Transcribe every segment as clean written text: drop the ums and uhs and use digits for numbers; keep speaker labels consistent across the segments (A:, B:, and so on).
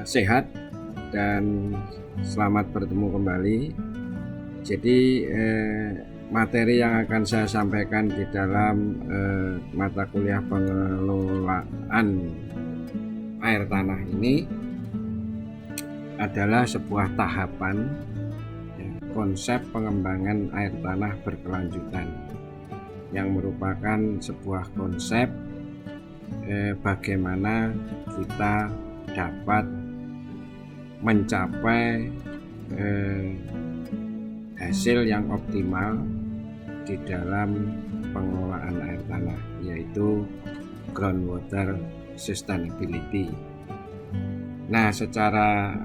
A: sehat dan selamat bertemu kembali. Jadi materi yang akan saya sampaikan di dalam mata kuliah pengelolaan air tanah ini adalah sebuah tahapan konsep pengembangan air tanah berkelanjutan, yang merupakan sebuah konsep bagaimana kita dapat mencapai hasil yang optimal di dalam pengelolaan air tanah, yaitu groundwater sustainability. Nah, secara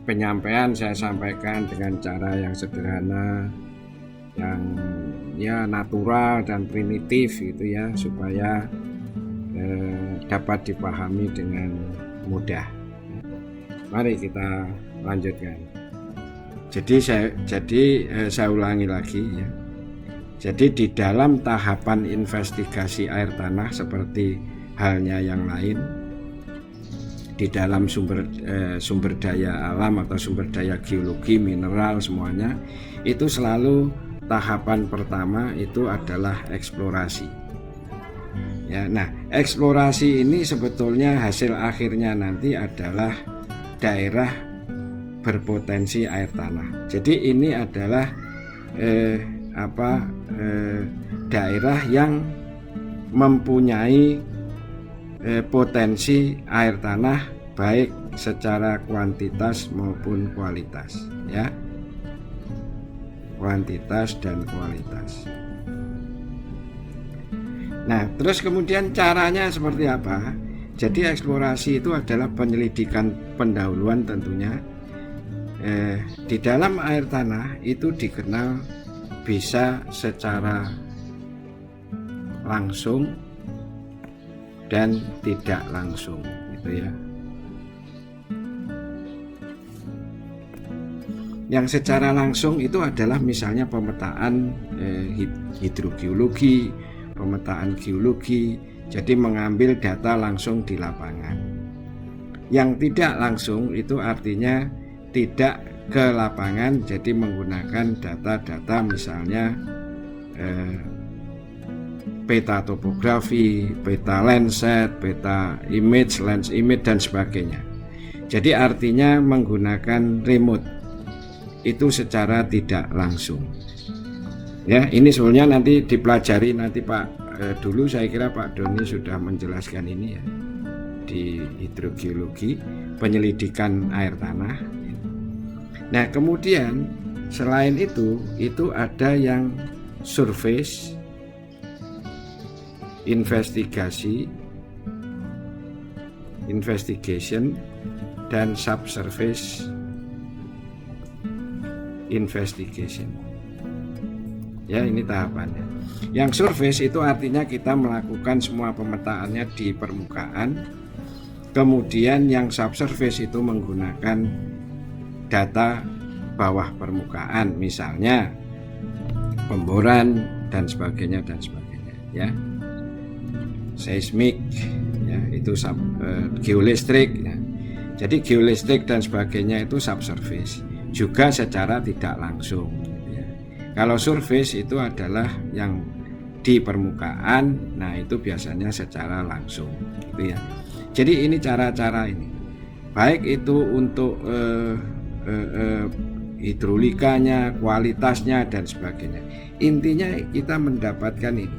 A: penyampaian saya sampaikan dengan cara yang sederhana, yang natural dan primitif gitu ya, supaya dapat dipahami dengan mudah. Mari kita lanjutkan. Jadi saya ulangi lagi ya. Jadi di dalam tahapan investigasi air tanah seperti halnya yang lain, di dalam sumber daya alam atau sumber daya geologi, mineral, semuanya itu selalu tahapan pertama itu adalah eksplorasi. Ya, nah, eksplorasi ini sebetulnya hasil akhirnya nanti adalah daerah berpotensi air tanah. Jadi ini adalah daerah yang mempunyai potensi air tanah baik secara kuantitas maupun kualitas, ya. Kuantitas dan kualitas. Nah, terus kemudian caranya seperti apa? Jadi eksplorasi itu adalah penyelidikan pendahuluan tentunya. Di dalam air tanah itu dikenal bisa secara langsung dan tidak langsung, gitu ya. Yang secara langsung itu adalah misalnya pemetaan hidrogeologi, pemetaan geologi, jadi mengambil data langsung di lapangan. Yang tidak langsung itu artinya tidak ke lapangan, jadi menggunakan data-data misalnya peta topografi, peta Landsat, peta image, lens image dan sebagainya. Jadi artinya menggunakan remote itu secara tidak langsung. Ya, ini sebenarnya nanti dipelajari nanti Pak. Dulu saya kira Pak Doni sudah menjelaskan ini ya di hidrogeologi, penyelidikan air tanah. Nah, kemudian selain itu ada yang surface, investigation dan subsurface investigation. Ya, ini tahapannya. Yang surface itu artinya kita melakukan semua pemetaannya di permukaan. Kemudian yang subsurface itu menggunakan data bawah permukaan, misalnya pemboran dan sebagainya ya. Seismik ya, itu geolistrik ya. Jadi geolistrik dan sebagainya itu subsurface, juga secara tidak langsung ya. Kalau surface itu adalah yang di permukaan, nah itu biasanya secara langsung gitu ya. Jadi ini cara-cara ini, baik itu untuk hidrolikanya, kualitasnya dan sebagainya. Intinya kita mendapatkan ini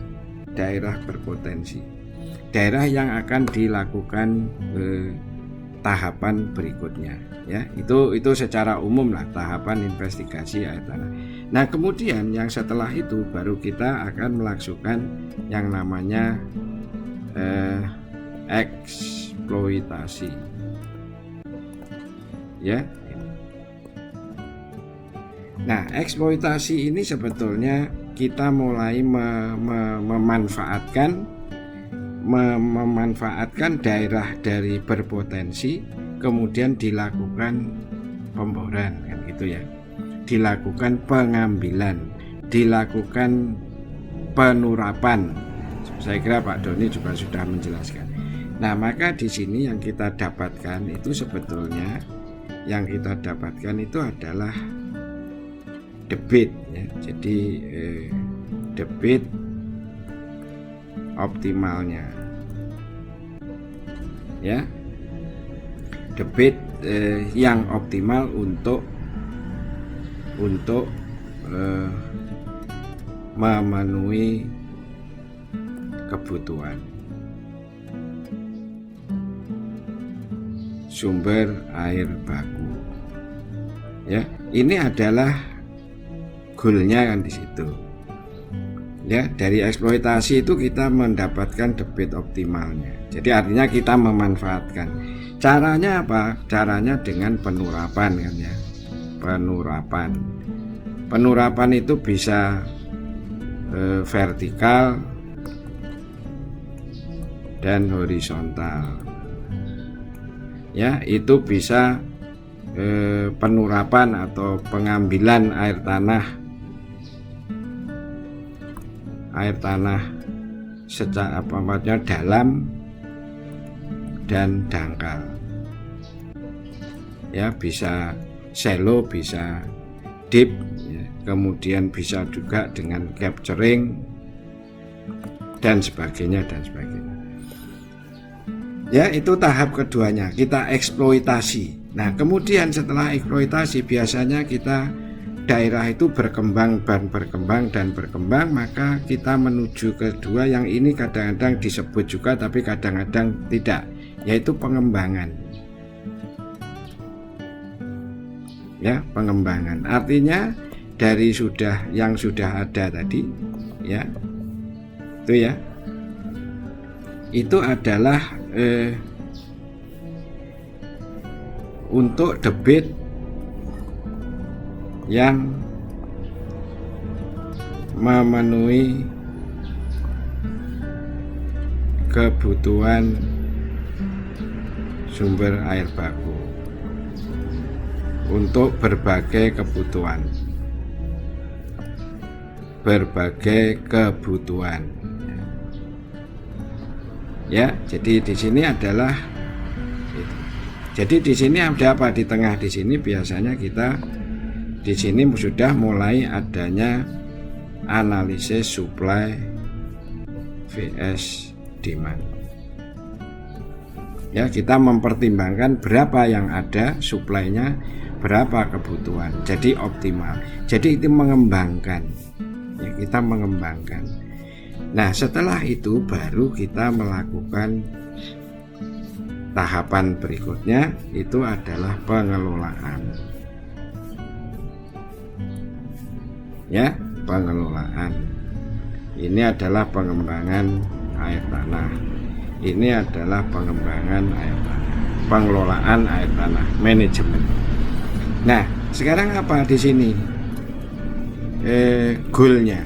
A: daerah berpotensi, daerah yang akan dilakukan tahapan berikutnya ya. Itu secara umum lah tahapan investigasi air tanah. Nah, kemudian yang setelah itu baru kita akan melakukan yang namanya eksploitasi ya. Nah, eksploitasi ini sebetulnya kita mulai memanfaatkan daerah dari berpotensi, kemudian dilakukan pemboran kan gitu ya, dilakukan pengambilan, dilakukan penurapan. Saya kira Pak Doni juga sudah menjelaskan. Nah, maka di sini yang kita dapatkan itu sebetulnya adalah debit ya. Jadi debit optimalnya ya, debit yang optimal untuk memenuhi kebutuhan sumber air baku ya. Ini adalah goalnya kan di situ ya. Dari eksploitasi itu kita mendapatkan debit optimalnya. Jadi artinya kita memanfaatkan. Caranya apa? Caranya dengan penurapan kan ya. Penurapan itu bisa vertikal dan horizontal ya. Itu bisa penurapan atau pengambilan air tanah secara dalam dan dangkal ya. Bisa shallow, bisa deep ya. Kemudian bisa juga dengan capturing dan sebagainya ya. Itu tahap keduanya, kita eksploitasi. Nah, kemudian setelah eksploitasi biasanya daerah itu berkembang, maka kita menuju kedua yang ini kadang-kadang disebut juga tapi kadang-kadang tidak, yaitu pengembangan ya. Pengembangan artinya dari yang sudah ada tadi ya, itu adalah untuk debit yang memenuhi kebutuhan sumber air baku untuk berbagai kebutuhan ya. Jadi di sini adalah itu. Jadi di sini ada apa di tengah? Di sini biasanya kita di sini sudah mulai adanya analisis supply vs demand ya. Kita mempertimbangkan berapa yang ada, supply-nya berapa kebutuhan, jadi optimal. Jadi itu mengembangkan ya, kita mengembangkan. Nah, setelah itu baru kita melakukan tahapan berikutnya, itu adalah pengelolaan ya. Pengelolaan ini adalah pengembangan air tanah, ini adalah pengembangan air tanah, pengelolaan air tanah, manajemen. Nah, sekarang apa di sini goalnya?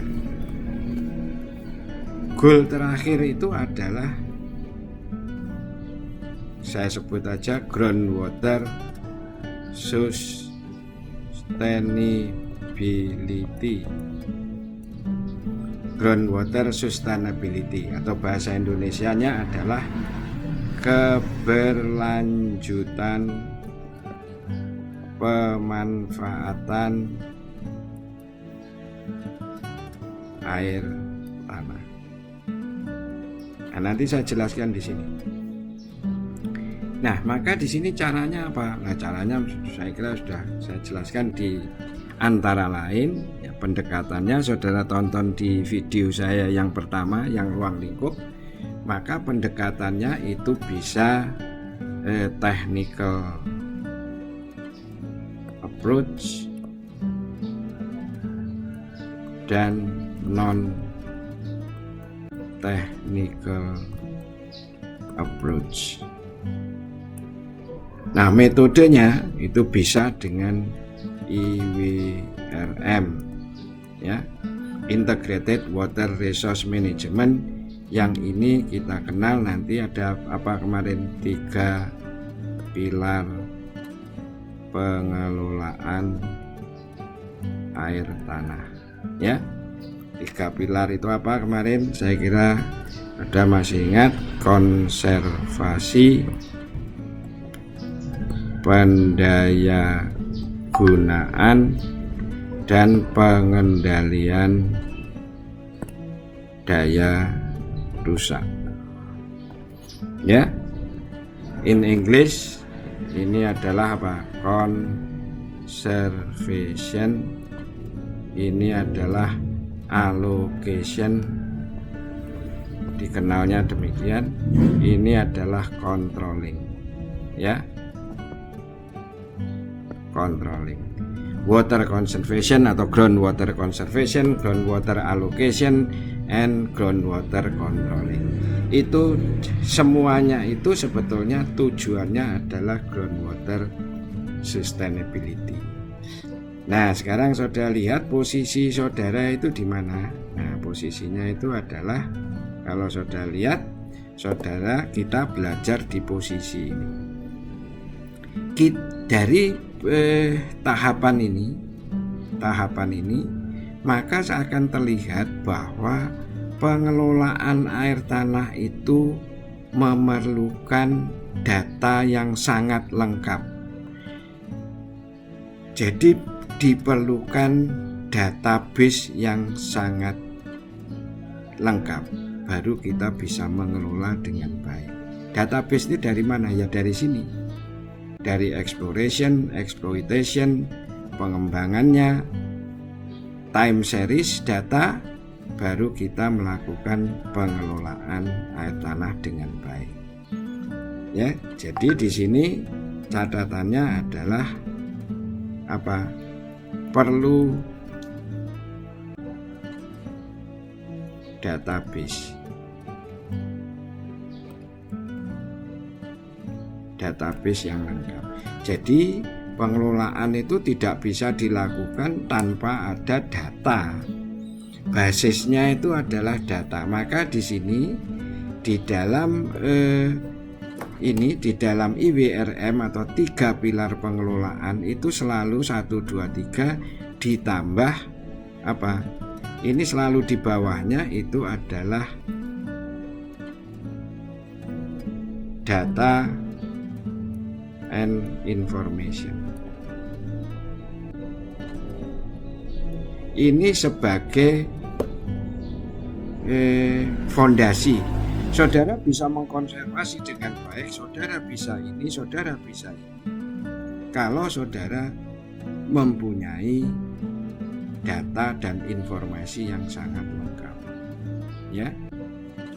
A: Goal terakhir itu adalah, saya sebut aja groundwater sustainability. Groundwater sustainability atau bahasa Indonesianya adalah keberlanjutan pemanfaatan air tanah. Nah, nanti saya jelaskan di sini. Nah, maka di sini caranya apa? Nah, caranya saya kira sudah saya jelaskan di antara lain ya, pendekatannya saudara tonton di video saya yang pertama yang ruang lingkup. Maka pendekatannya itu bisa technical approach dan non technical approach. Nah, metodenya itu bisa dengan IWRM ya, Integrated Water Resource Management. Yang ini kita kenal nanti ada apa kemarin, 3 pilar pengelolaan air tanah ya. 3 pilar itu apa kemarin? Saya kira Ada masih ingat konservasi, pendaya gunaan, dan pengendalian daya rusak. Ya, in English ini adalah apa? Conservation, ini adalah allocation, dikenalnya demikian. Ini adalah controlling, ya, controlling. Water conservation atau groundwater conservation, groundwater allocation, and groundwater controlling. Itu semuanya itu sebetulnya tujuannya adalah groundwater sustainability. Nah, sekarang saudara lihat posisi saudara itu di mana? Nah, posisinya itu adalah, kalau saudara lihat, saudara kita belajar di posisi ini. Dari tahapan ini, maka akan terlihat bahwa pengelolaan air tanah itu memerlukan data yang sangat lengkap. Jadi diperlukan database yang sangat lengkap, baru kita bisa mengelola dengan baik. Database ini dari mana? Ya dari sini, dari exploration, exploitation, pengembangannya, time series data, baru kita melakukan pengelolaan air tanah dengan baik. Ya, jadi di sini catatannya adalah apa? Perlu database yang lengkap. Jadi pengelolaan itu tidak bisa dilakukan tanpa ada data. Basisnya itu adalah data. Maka di sini di dalam di dalam IWRM atau 3 pilar pengelolaan itu selalu 1, 2, 3 ditambah apa? Ini selalu di bawahnya itu adalah data and information. Ini sebagai fondasi. Saudara bisa mengkonservasi dengan baik, saudara bisa ini, saudara bisa ini. Kalau saudara mempunyai data dan informasi yang sangat lengkap. Ya.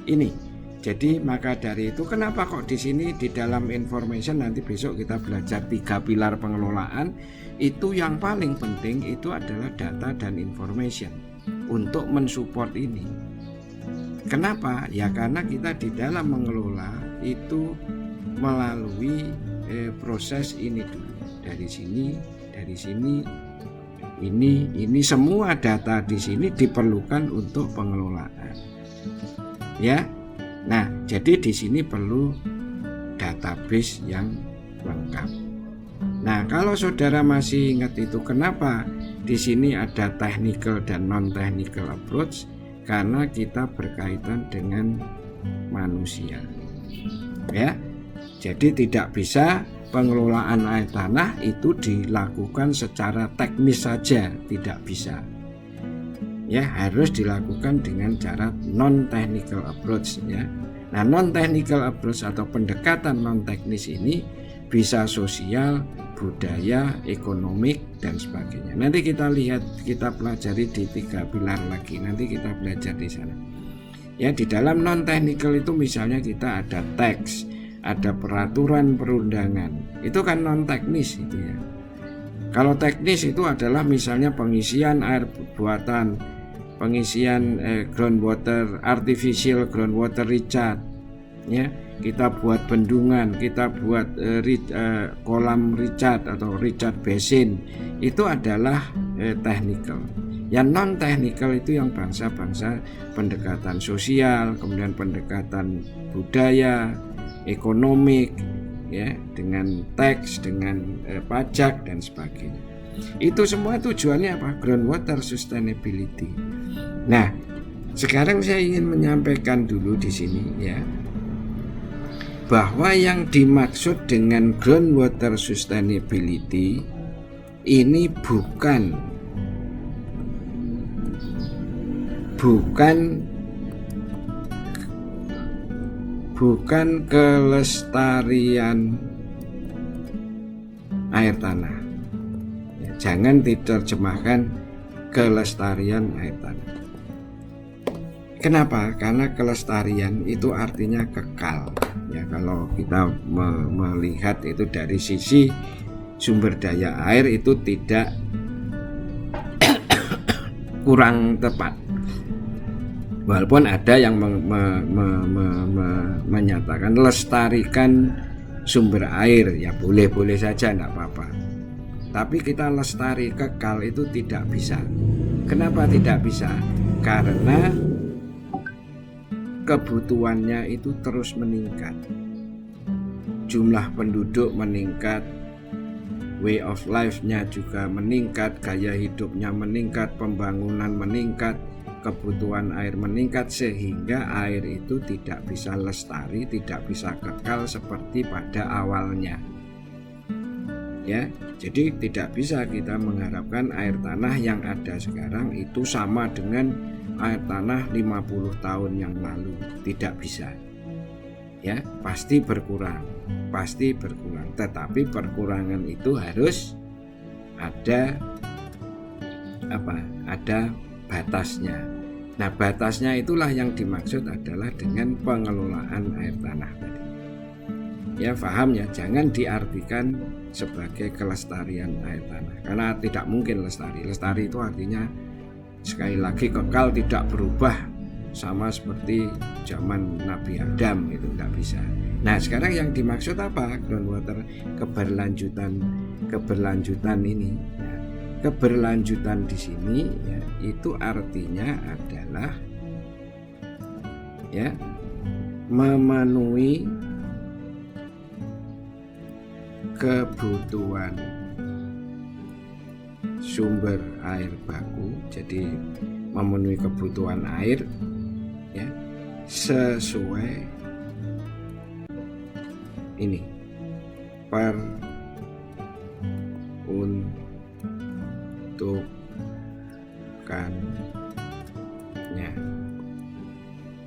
A: Ini. Jadi maka dari itu kenapa kok di sini di dalam information, nanti besok kita belajar 3 pilar pengelolaan, itu yang paling penting itu adalah data dan information untuk mensupport ini. Kenapa? Ya karena kita di dalam mengelola itu melalui proses ini dulu. Dari sini, ini semua data di sini diperlukan untuk pengelolaan. Ya. Nah, jadi di sini perlu database yang lengkap. Nah, kalau saudara masih ingat itu, kenapa di sini ada technical dan non-technical approach? Karena kita berkaitan dengan manusia. Ya. Jadi tidak bisa pengelolaan air tanah itu dilakukan secara teknis saja, tidak bisa. Ya, harus dilakukan dengan cara non-technical approach ya. Nah, non-technical approach atau pendekatan non-teknis ini bisa sosial, budaya, ekonomik, dan sebagainya. Nanti kita lihat, kita pelajari di 3 pilar lagi. Nanti kita belajar di sana. Ya, di dalam non-technical itu misalnya kita ada teks, ada peraturan perundangan. Itu kan non-teknis itu ya. Kalau teknis itu adalah misalnya pengisian air buatan, pengisian groundwater, artificial groundwater recharge, ya, kita buat bendungan, kita buat kolam recharge atau recharge basin, itu adalah technical. Yang non technical itu yang bangsa-bangsa pendekatan sosial, kemudian pendekatan budaya, ekonomik, ya, dengan teks, dengan pajak dan sebagainya. Itu semua tujuannya apa? Groundwater sustainability. Nah, Sekarang saya ingin menyampaikan dulu di sini ya, bahwa yang dimaksud dengan groundwater sustainability ini bukan kelestarian air tanah. Ya, jangan diterjemahkan kelestarian air tanah. Kenapa? Karena kelestarian itu artinya kekal. Ya, kalau kita melihat itu dari sisi sumber daya air itu tidak kurang tepat. Walaupun ada yang menyatakan lestarikan sumber air, ya boleh-boleh saja, tidak apa-apa. Tapi kita lestari kekal itu tidak bisa. Kenapa tidak bisa? Karena kebutuhannya itu terus meningkat. Jumlah penduduk meningkat, way of life-nya juga meningkat, gaya hidupnya meningkat, pembangunan meningkat, kebutuhan air meningkat, sehingga air itu tidak bisa lestari, tidak bisa kekal seperti pada awalnya. Ya, jadi tidak bisa kita mengharapkan air tanah yang ada sekarang itu sama dengan air tanah 50 tahun yang lalu. Tidak bisa. Ya, pasti berkurang. Tetapi perkurangan itu harus ada batasnya. Nah, batasnya itulah yang dimaksud adalah dengan pengelolaan air tanah tadi. Ya, paham ya, jangan diartikan sebagai kelestarian air tanah, karena tidak mungkin lestari. Lestari itu artinya sekali lagi kekal, tidak berubah sama seperti zaman Nabi Adam, itu tidak bisa. Nah, sekarang yang dimaksud apa? Groundwater keberlanjutan ini. Ya, keberlanjutan di sini ya, itu artinya adalah ya memenuhi kebutuhan sumber air baku, jadi memenuhi kebutuhan air ya sesuai ini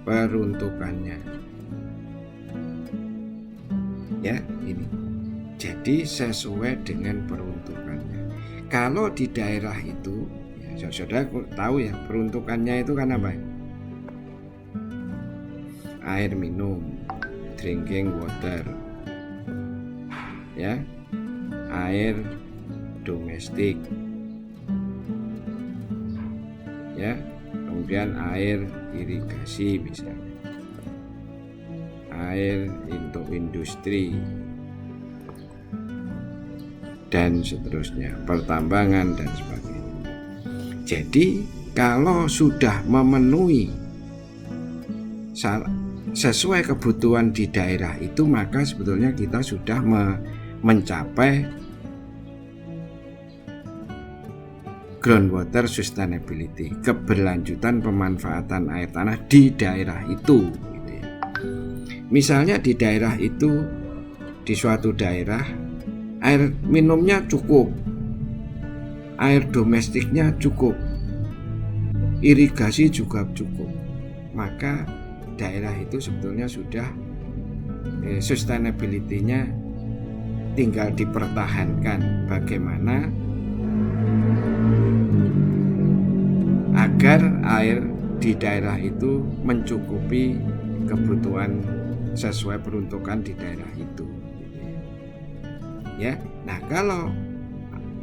A: peruntukannya ya, ini jadi sesuai dengan peruntukannya. Kalau di daerah itu ya, saudara tahu ya, peruntukannya itu kan apa? Air minum, drinking water ya, air domestik ya, kemudian air irigasi misalnya, air untuk industri dan seterusnya, pertambangan dan sebagainya. Jadi kalau sudah memenuhi sesuai kebutuhan di daerah itu, maka sebetulnya kita sudah mencapai groundwater sustainability, keberlanjutan pemanfaatan air tanah di daerah itu gitu ya. Misalnya di daerah itu, di suatu daerah air minumnya cukup, air domestiknya cukup, irigasi juga cukup, maka daerah itu sebetulnya sudah sustainability-nya tinggal dipertahankan bagaimana agar air di daerah itu mencukupi kebutuhan sesuai peruntukan di daerah itu. Ya, nah kalau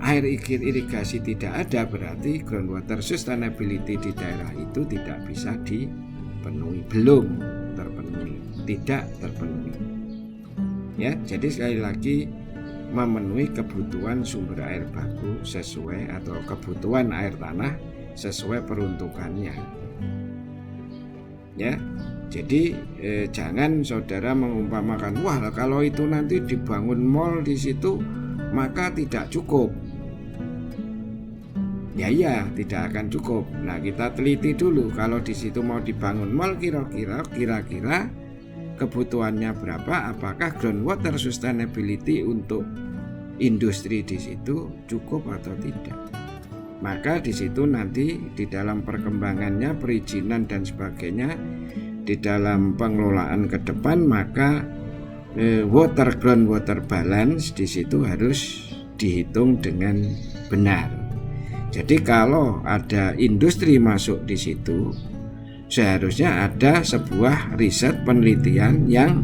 A: air irigasi tidak ada, berarti groundwater sustainability di daerah itu tidak bisa dipenuhi, belum terpenuhi, tidak terpenuhi. Ya, jadi sekali lagi memenuhi kebutuhan sumber air baku sesuai, atau kebutuhan air tanah sesuai peruntukannya. Ya, jadi jangan saudara mengumpamakan, wah kalau itu nanti dibangun mall di situ maka tidak cukup. ya tidak akan cukup. Nah, kita teliti dulu kalau di situ mau dibangun mall kira-kira kebutuhannya berapa, apakah groundwater sustainability untuk industri di situ cukup atau tidak. Maka di situ nanti di dalam perkembangannya, perizinan dan sebagainya, di dalam pengelolaan ke depan, maka groundwater balance di situ harus dihitung dengan benar. Jadi kalau ada industri masuk di situ, seharusnya ada sebuah riset penelitian yang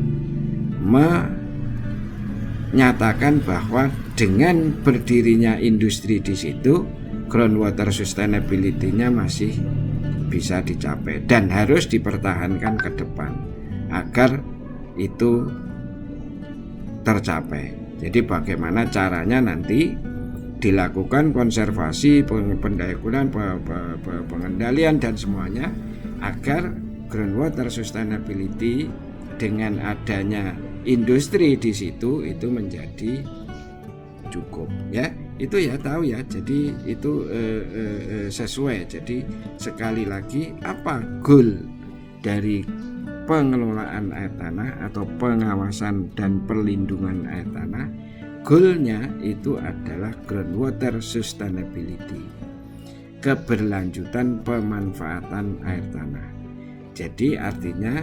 A: menyatakan bahwa dengan berdirinya industri di situ, groundwater sustainability-nya masih bisa dicapai dan harus dipertahankan ke depan agar itu tercapai. Jadi bagaimana caranya nanti dilakukan konservasi, pendayagunaan, pengendalian dan semuanya agar groundwater sustainability dengan adanya industri di situ itu menjadi cukup, ya. Itu ya tahu ya. Jadi itu sesuai. Jadi sekali lagi, apa goal dari pengelolaan air tanah atau pengawasan dan perlindungan air tanah? Goalnya itu adalah groundwater sustainability, keberlanjutan pemanfaatan air tanah. Jadi artinya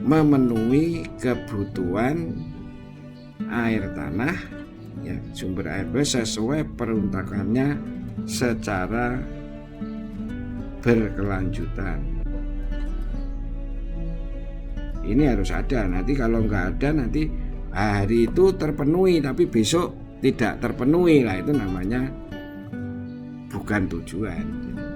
A: memenuhi kebutuhan air tanah, ya, sumber air sesuai peruntukannya secara berkelanjutan. Ini harus ada. Nanti kalau nggak ada, nanti hari itu terpenuhi tapi besok tidak terpenuhi, lah itu namanya bukan tujuan.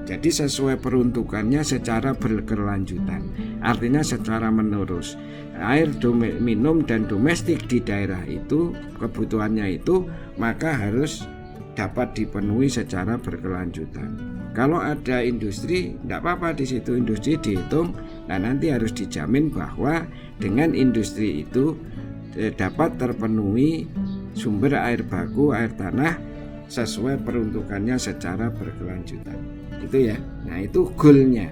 A: Jadi sesuai peruntukannya secara berkelanjutan, artinya secara menerus. Air minum dan domestik di daerah itu kebutuhannya itu maka harus dapat dipenuhi secara berkelanjutan. Kalau ada industri, tidak apa-apa, di situ industri dihitung. Nah, nanti harus dijamin bahwa dengan industri itu dapat terpenuhi sumber air baku, air tanah sesuai peruntukannya secara berkelanjutan. Itu ya. Nah, itu goalnya.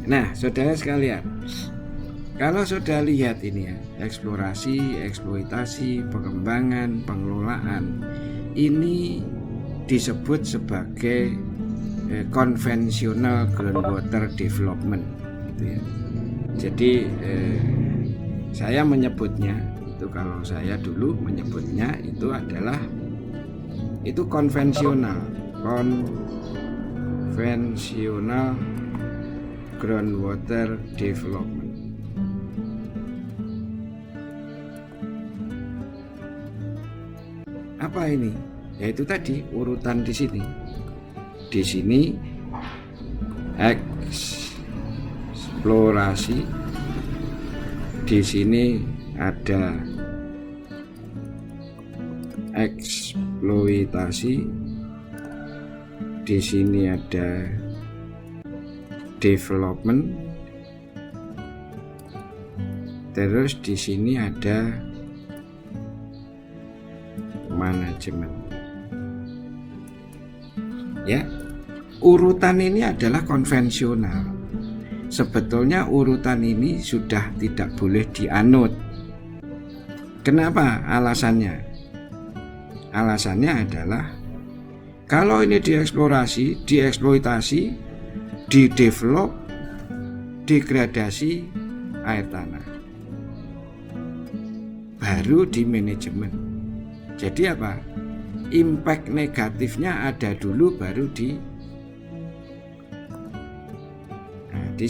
A: Nah, saudara sekalian, kalau sudah lihat ini ya, eksplorasi, eksploitasi, pengembangan, pengelolaan, ini disebut sebagai konvensional groundwater development, gitu ya. Jadi saya menyebutnya itu, kalau saya dulu menyebutnya itu adalah itu konvensional groundwater development. Apa ini? Yaitu tadi urutan di sini. Di sini eksplorasi, di sini ada eksploitasi, di sini ada development, terus di sini ada manajemen. Ya, urutan ini adalah konvensional. Sebetulnya urutan ini sudah tidak boleh dianut. Kenapa? Alasannya adalah kalau ini dieksplorasi, dieksploitasi, didevelop, degradasi air tanah, baru di manajemen. Jadi apa? Impact negatifnya ada dulu, baru di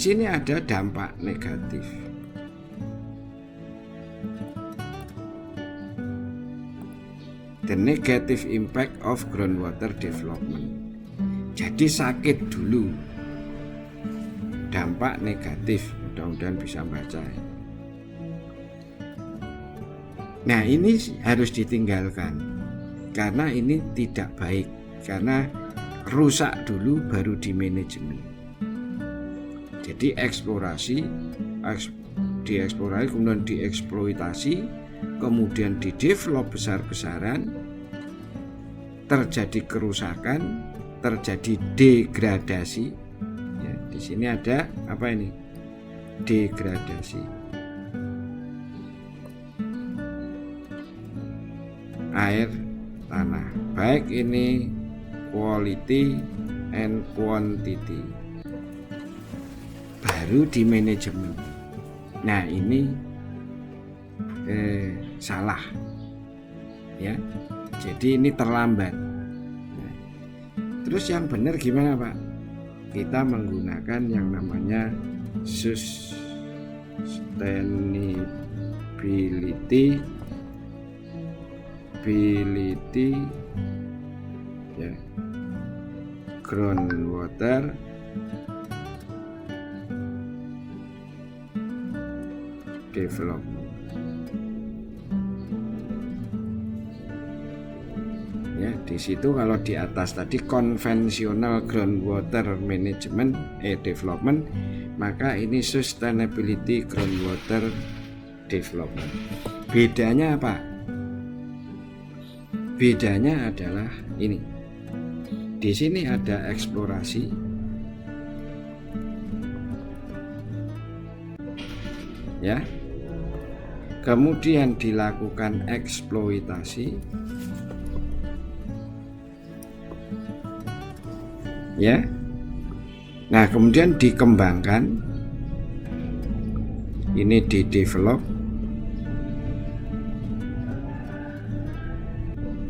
A: sini ada dampak negatif. The negative impact of groundwater development. Jadi sakit dulu, dampak negatif. Mudah-mudahan bisa baca. Nah, ini harus ditinggalkan karena ini tidak baik, karena rusak dulu baru di manajemen. Jadi eksplorasi, dieksplorasi, kemudian dieksploitasi, kemudian didevelop besar-besaran, terjadi kerusakan, terjadi degradasi. Ya, di sini ada apa ini? Degradasi. Air tanah, baik ini quality and quantity, baru di manajemen. Nah ini salah ya, jadi ini terlambat. Nah, terus yang benar gimana Pak? Kita menggunakan yang namanya sustainability ya, groundwater development ya. Di situ kalau di atas tadi konvensional groundwater management development, maka ini sustainability groundwater development. Bedanya apa? Bedanya adalah ini. Di sini ada eksplorasi, ya. Kemudian dilakukan eksploitasi, ya. Nah, kemudian dikembangkan. Ini di develop.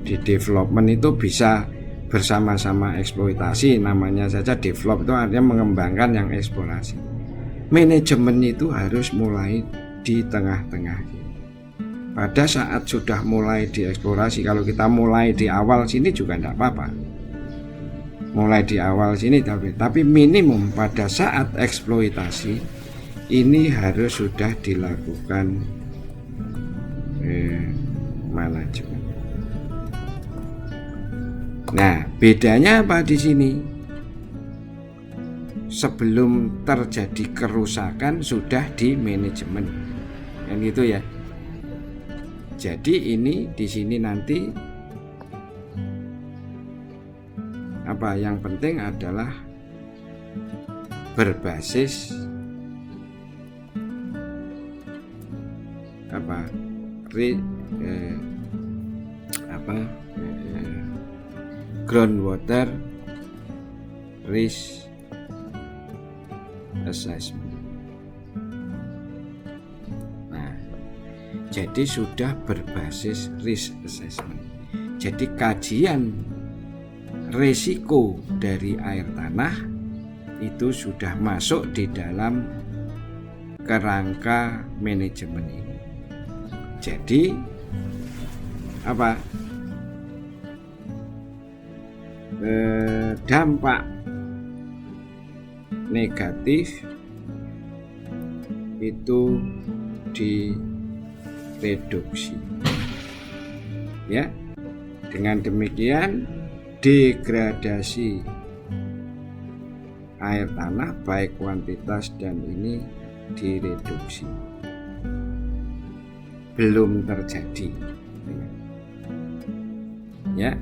A: Di development itu bisa bersama-sama eksploitasi, namanya saja develop itu artinya mengembangkan yang eksplorasi. Manajemen itu harus mulai di tengah-tengah. Pada saat sudah mulai dieksplorasi, kalau kita mulai di awal sini juga tidak apa-apa. Mulai di awal sini tapi minimum pada saat eksploitasi ini harus sudah dilakukan manajemen. Nah, bedanya apa di sini? Sebelum terjadi kerusakan sudah di manajemen, kan gitu ya. Jadi ini di sini nanti apa yang penting adalah berbasis groundwater risk assessment. Nah, jadi sudah berbasis risk assessment. Jadi kajian risiko dari air tanah itu sudah masuk di dalam kerangka manajemen ini. Jadi apa? Dampak negatif itu direduksi, ya. Dengan demikian degradasi air tanah baik kuantitas dan ini direduksi, belum terjadi, ya.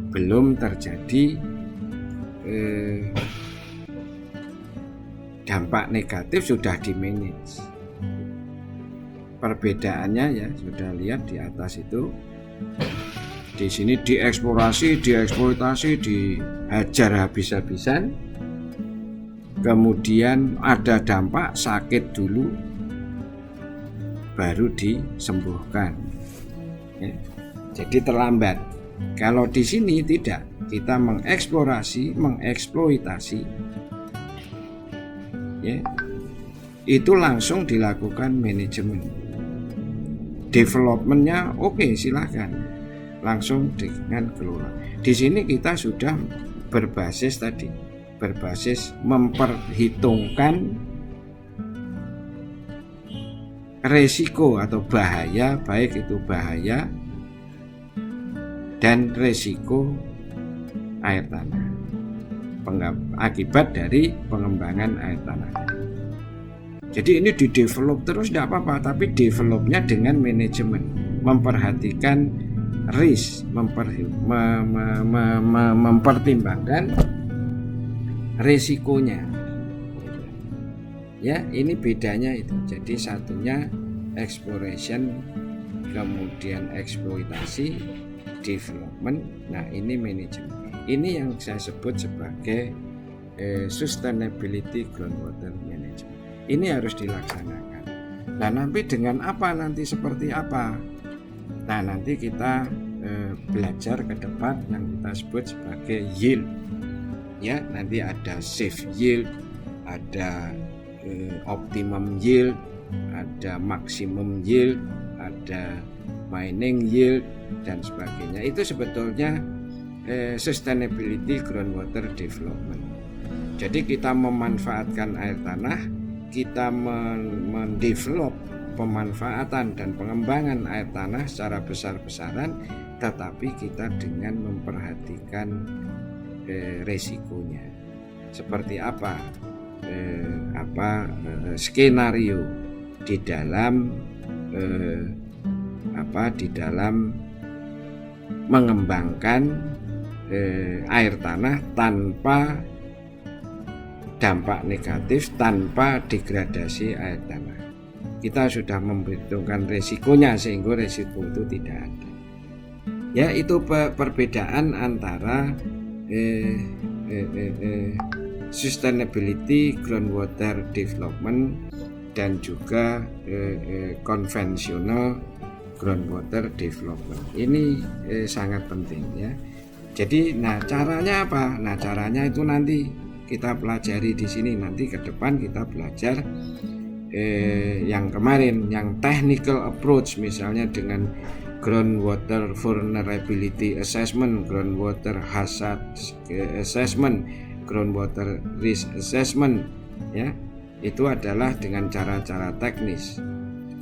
A: Belum terjadi dampak negatif sudah di-manage. Perbedaannya ya sudah lihat di atas itu. Di sini dieksplorasi, dieksploitasi, dihajar habis-habisan. Kemudian ada dampak sakit dulu, baru disembuhkan. Ya. Jadi terlambat. Kalau di sini tidak, kita mengeksplorasi, mengeksploitasi, ya, itu langsung dilakukan manajemen. Developmentnya oke, silahkan langsung dengan kelola. Di sini kita sudah berbasis tadi, berbasis memperhitungkan resiko atau bahaya, baik itu bahaya dan resiko air tanah akibat dari pengembangan air tanah. Jadi ini didevelop terus tidak apa-apa, tapi developnya dengan manajemen, memperhatikan mempertimbangkan resikonya. Ya, ini bedanya itu. Jadi satunya exploration, kemudian eksploitasi, development. Nah, ini manajemen. Ini yang saya sebut sebagai sustainability groundwater management. Ini harus dilaksanakan. Nah, nanti dengan apa, nanti seperti apa? Nah, nanti kita belajar ke depan yang kita sebut sebagai yield. Ya, nanti ada safe yield, ada optimum yield, ada maximum yield, ada mining yield dan sebagainya. Itu sebetulnya sustainability groundwater development. Jadi kita memanfaatkan air tanah, kita mendevelop pemanfaatan dan pengembangan air tanah secara besar-besaran, tetapi kita dengan memperhatikan resikonya. Seperti apa skenario di dalam mengembangkan air tanah tanpa dampak negatif, tanpa degradasi air tanah. Kita sudah memperhitungkan resikonya sehingga resiko itu tidak ada. Ya, itu perbedaan antara sustainability groundwater development dan juga konvensional groundwater development. Ini sangat penting ya. Jadi, caranya apa? Caranya itu nanti kita pelajari di sini. Nanti ke depan kita belajar yang kemarin, yang technical approach, misalnya dengan groundwater vulnerability assessment, groundwater hazard assessment, groundwater risk assessment, ya, itu adalah dengan cara-cara teknis.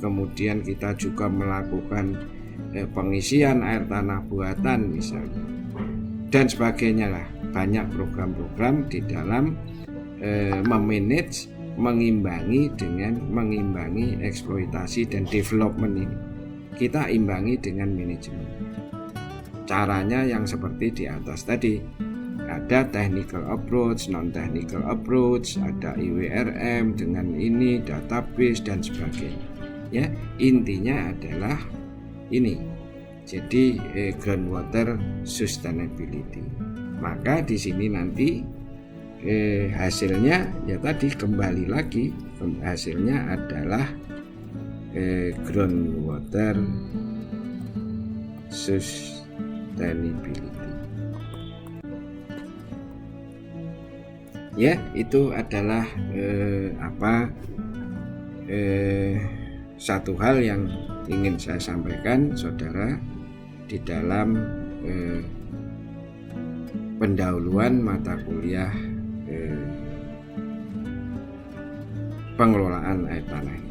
A: Kemudian kita juga melakukan pengisian air tanah buatan misalnya, dan sebagainya lah. Banyak program-program di dalam memanage, mengimbangi eksploitasi dan development ini. Kita imbangi dengan manajemen. Caranya yang seperti di atas tadi. Ada technical approach, non-technical approach, ada IWRM dengan ini, database dan sebagainya. Ya, intinya adalah ini. Jadi groundwater sustainability. Maka di sini nanti hasilnya ya tadi kembali lagi, hasilnya adalah groundwater sustainability. Ya, itu adalah satu hal yang ingin saya sampaikan, saudara, di dalam pendahuluan mata kuliah pengelolaan air tanah.